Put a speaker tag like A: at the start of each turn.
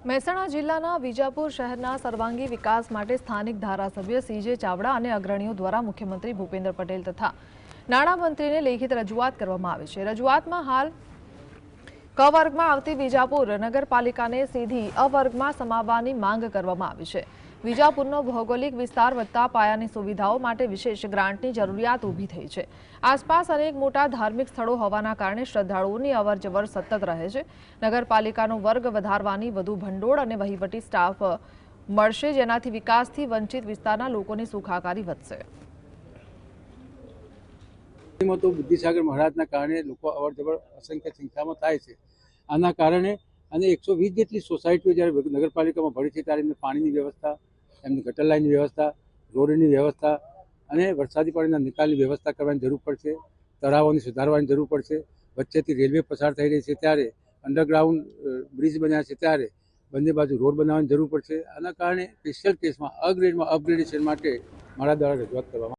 A: મહેસાણા જિલ્લાના વિજાપુર શહેરના સર્વાંગી વિકાસ માટે સ્થાનિક ધારાસભ્ય સીજે ચાવડા અને અગ્રણીઓ દ્વારા મુખ્યમંત્રી ભૂપેન્દ્ર પટેલ તથા નાણામંત્રીને લેખિત રજૂઆત કરવામાં આવી છે। રજૂઆતમાં હાલ ક વર્ગમાં આવતી વિજાપુર નગરપાલિકાને સીધી અ વર્ગમાં સમાવવાની માંગ કરવામાં આવી છે। વિજાપુરનો ભૌગોલિક વિસ્તાર વધતા પાયાની સુવિધાઓ માટે વિશેષ ગ્રાન્ટની જરૂરિયાત ઊભી થઈ છે। આસપાસ અનેક મોટા ધાર્મિક સ્થળો હોવાના કારણે શ્રદ્ધાળુઓની અવરજવર સતત રહે છે। નગરપાલિકાનો વર્ગ વધારવાની વધુ ભંડોળ અને વહીવટી સ્ટાફ મળશે, જેનાથી વિકાસથી વંચિત વિસ્તારના લોકોની સુખાકારી વધશે।
B: तो बुद्धिसागर महाराजना कारणे लोग अवरजवर असंख्य संख्या में थाय छे। आना कारणे अने 120 जेटली सोसायटीओ ज्यारे नगरपालिकामां भळे छे त्यारे एमने पाणीनी व्यवस्था, एमने गटर लाइननी व्यवस्था, रोडनी व्यवस्था अने वरसादी पाणीना निकालनी व्यवस्था करवानी जरूर पड़शे। तळावोने सुधारवानी जरूर पड़शे। वच्चेथी रेलवे पसार थई रही छे त्यारे अंडरग्राउंड ब्रिज बन्या छे त्यारे बंने बाजू रोड बनावવાની जरूर पड़शे। आना कारणे स्पेशियल केसमां अ ग्रेडमां अपग्रेडेशन माटे मारा द्वारा रजूआत करवामां